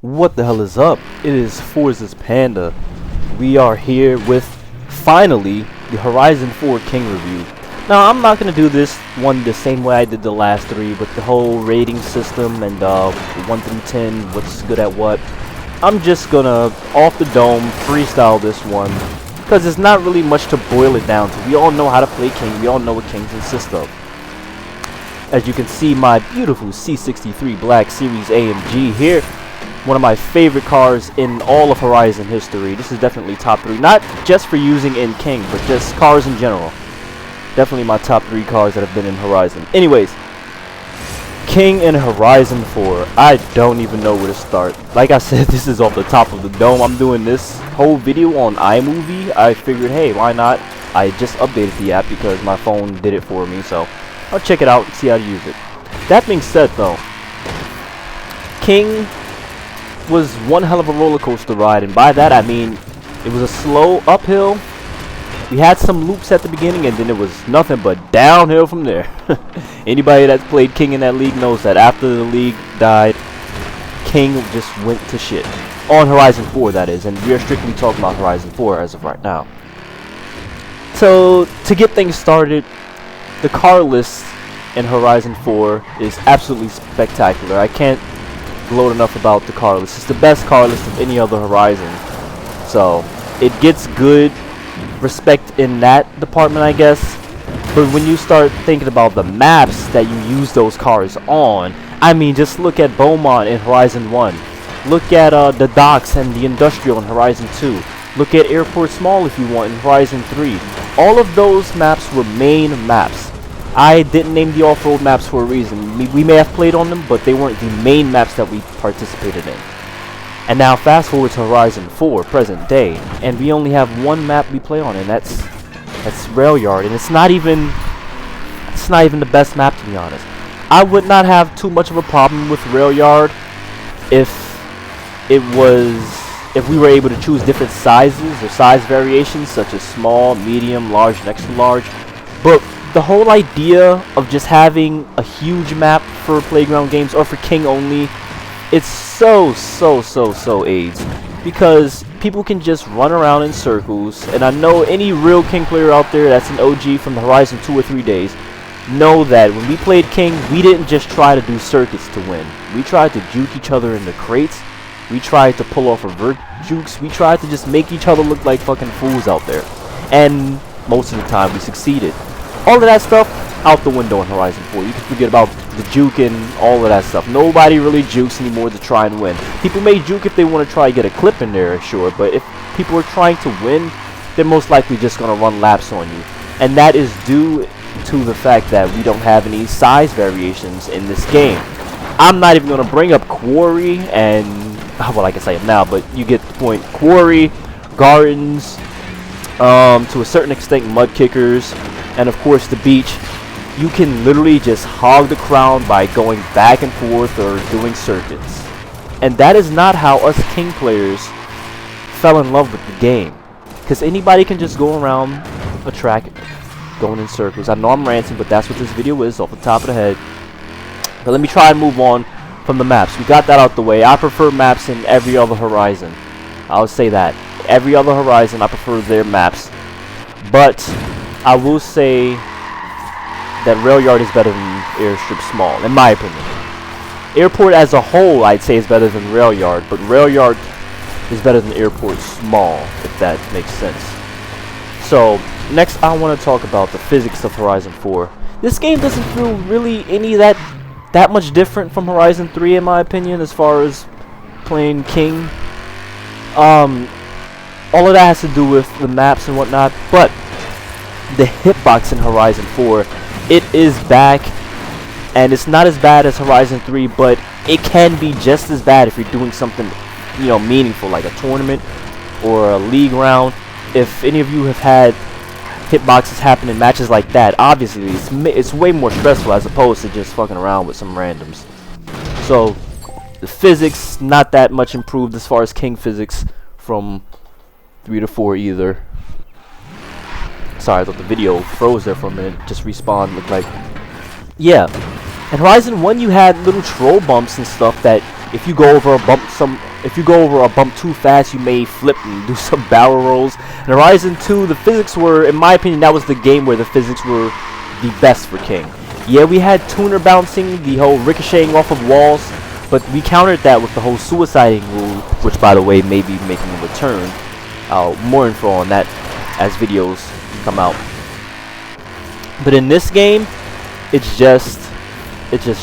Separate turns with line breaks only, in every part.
What the hell is up? It is Forza's Panda. We are here with, finally, the Horizon 4 King review. Now, I'm not going to do this one the same way I did the last three, with the whole rating system and 1 through 10, what's good at what. I'm just going to, off the dome, freestyle this one, because there's not really much to boil it down to. We all know how to play King. We all know what King consists of. As you can see, my beautiful C63 Black Series AMG here. One of my favorite cars in all of Horizon history. This is definitely top 3. Not just for using in King, but just cars in general. Definitely my top 3 cars that have been in Horizon. Anyways, King in Horizon 4. I don't even know where to start. Like I said, this is off the top of the dome. I'm doing this whole video on iMovie. I figured, hey, why not? I just updated the app because my phone did it for me, so I'll check it out and see how to use it. That being said, though, King was one hell of a roller coaster ride, and by that I mean it was a slow uphill. We had some loops at the beginning, and then it was nothing but downhill from there. Anybody that's played King in that league knows that after the league died, King just went to shit. On Horizon 4, that is, and we are strictly talking about Horizon 4 as of right now. So, to get things started, the car list in Horizon 4 is absolutely spectacular. I can't gloat enough about the car list. It's the best car list of any other Horizon. So, it gets good respect in that department, I guess. But when you start thinking about the maps that you use those cars on, I mean, just look at Beaumont in Horizon 1. Look at the docks and the industrial in Horizon 2. Look at Airport Small if you want in Horizon 3. All of those maps were main maps. I didn't name the off-road maps for a reason. We may have played on them, but they weren't the main maps that we participated in. And now fast forward to Horizon 4, present day, and we only have one map we play on, and that's Rail Yard, and it's not even the best map, to be honest. I would not have too much of a problem with Rail Yard if we were able to choose different sizes or size variations, such as small, medium, large, and extra large. But the whole idea of just having a huge map for playground games, or for King only, it's so AIDS, because people can just run around in circles. And I know any real King player out there that's an OG from the Horizon 2 or 3 days know that when we played King, we didn't just try to do circuits to win. We tried to juke each other in the crates. We tried to pull off revert jukes. We tried to just make each other look like fucking fools out there. And most of the time we succeeded. All of that stuff out the window in Horizon 4. You can forget about the juke and all of that stuff. Nobody really jukes anymore to try and win. People may juke if they want to try and get a clip in there, sure, but if people are trying to win, they're most likely just going to run laps on you. And that is due to the fact that we don't have any size variations in this game. I'm not even going to bring up Quarry and, well, I guess I am now, but you get the point. Quarry, Gardens, to a certain extent Mud Kickers, and of course the beach. You can literally just hog the crown by going back and forth or doing circuits. And that is not how us King players fell in love with the game. Because anybody can just go around a track going in circles. I know I'm ranting, but that's what this video is off the top of the head. But let me try and move on from the maps. We got that out the way. I prefer maps in every other Horizon. I'll say that. Every other Horizon, I prefer their maps. But I will say that Rail Yard is better than Airstrip Small, in my opinion. Airport as a whole, I'd say, is better than Rail Yard, but Rail Yard is better than Airport Small, if that makes sense. So, next I want to talk about the physics of Horizon 4. This game doesn't feel really any that much different from Horizon 3, in my opinion, as far as playing King. All of that has to do with the maps and whatnot, but the hitbox in Horizon 4, it is back, and it's not as bad as Horizon 3, but it can be just as bad if you're doing something, you know, meaningful, like a tournament or a league round. If any of you have had hitboxes happen in matches like that, obviously it's way more stressful as opposed to just fucking around with some randoms. So the physics not that much improved as far as King physics from 3 to 4 either. Sorry, I thought the video froze there for a minute. Just respawned, looked like. Yeah. In Horizon 1, you had little troll bumps and stuff that If you go over a bump too fast, you may flip and do some barrel rolls. In Horizon 2, the physics were, in my opinion, that was the game where the physics were the best for King. Yeah, we had tuner bouncing, the whole ricocheting off of walls, but we countered that with the whole suiciding rule, which, by the way, may be making a return. More info on that as videos come out. But in this game, it's just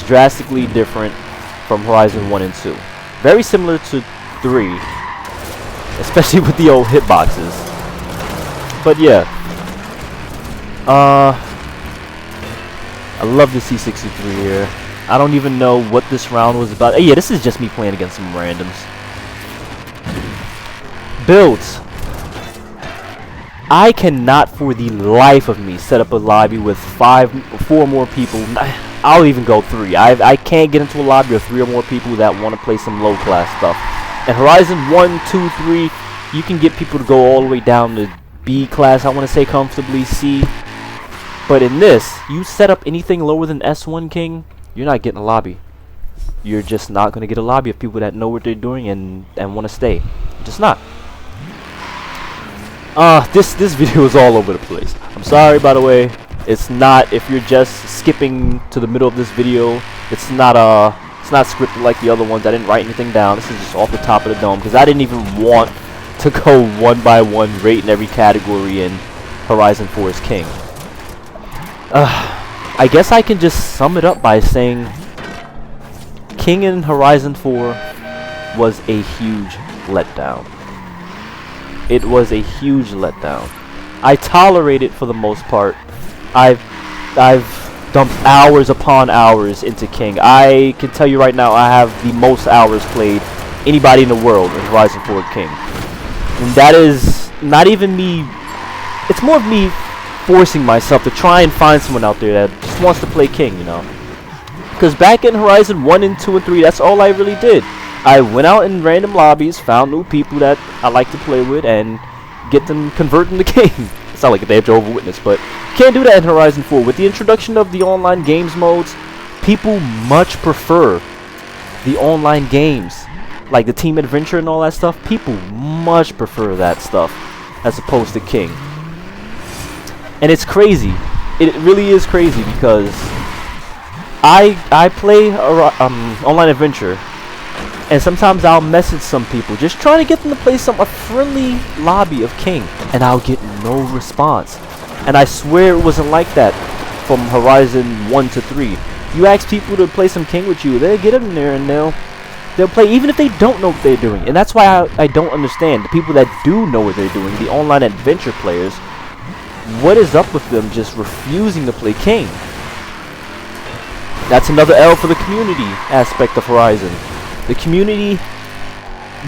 drastically different from Horizon 1 and 2. Very similar to 3, especially with the old hitboxes. But yeah, I love the C63 here. I don't even know what this round was about. Yeah, this is just me playing against some randoms. Builds. I cannot for the life of me set up a lobby with 4 more people. I'll even go 3. I can't get into a lobby of 3 or more people that want to play some low class stuff. In Horizon 1, 2, 3, you can get people to go all the way down to B class, I want to say comfortably, C. But in this, you set up anything lower than S1 King, you're not getting a lobby. You're just not going to get a lobby of people that know what they're doing and want to stay. Just not. This video is all over the place. I'm sorry, by the way. It's not, if you're just skipping to the middle of this video, it's not scripted like the other ones. I didn't write anything down. This is just off the top of the dome because I didn't even want to go one by one rating every category in Horizon 4's King. I guess I can just sum it up by saying King in Horizon 4 was a huge letdown. It was a huge letdown. I tolerate it for the most part. I've dumped hours upon hours into King. I can tell you right now, I have the most hours played anybody in the world in Horizon 4 King. And that is not even me. It's more of me forcing myself to try and find someone out there that just wants to play King, you know. Because back in Horizon 1 and 2 and 3, that's all I really did. I went out in random lobbies, found new people that I like to play with, and get them converting the game. It's not like they have Jehovah's Witness, but you can't do that in Horizon 4. With the introduction of the online games modes, people much prefer the online games, like the team adventure and all that stuff. People much prefer that stuff as opposed to King. And it's crazy. It really is crazy because I play online adventure, and sometimes I'll message some people just trying to get them to play a friendly lobby of King, and I'll get no response. And I swear it wasn't like that from Horizon 1 to 3. You ask people to play some King with you, they'll get in there and they'll play even if they don't know what they're doing. And that's why I don't understand the people that do know what they're doing, the online adventure players. What is up with them just refusing to play King? That's another L for the community aspect of Horizon. The community,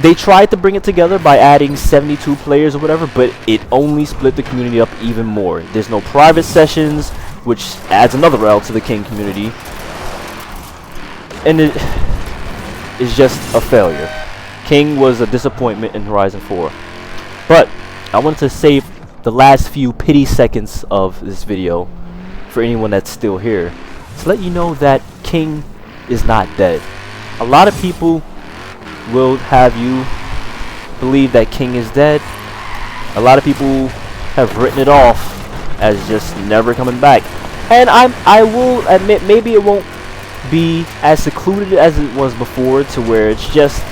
they tried to bring it together by adding 72 players or whatever, but it only split the community up even more. There's no private sessions, which adds another L to the King community. And it is just a failure. King was a disappointment in Horizon 4. But I wanted to save the last few pity seconds of this video for anyone that's still here to let you know that King is not dead. A lot of people will have you believe that King is dead. A lot of people have written it off as just never coming back. And I will admit, maybe it won't be as secluded as it was before, to where it's just,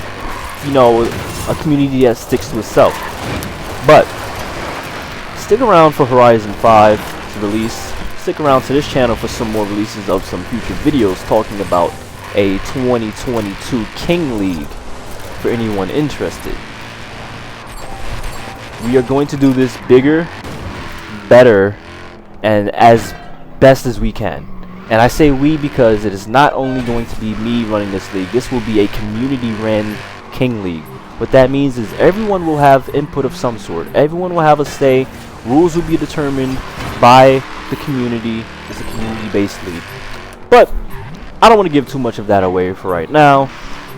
you know, a community that sticks to itself. But stick around for Horizon 5's release. Stick around to this channel for some more releases of some future videos talking about a 2022 King League for anyone interested. We are going to do this bigger, better, and as best as we can. And I say we because it is not only going to be me running this league, this will be a community-ran King League. What that means is everyone will have input of some sort. Everyone will have a say. Rules will be determined by the community. It's a community-based league. But I don't want to give too much of that away for right now.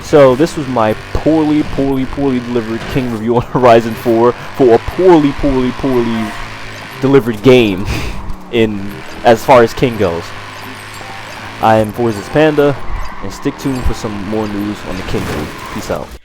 So this was my poorly delivered King review on Horizon 4 for a poorly delivered game in as far as King goes. I am Forza's Panda. and stick tuned for some more news on the kingdom. Peace out.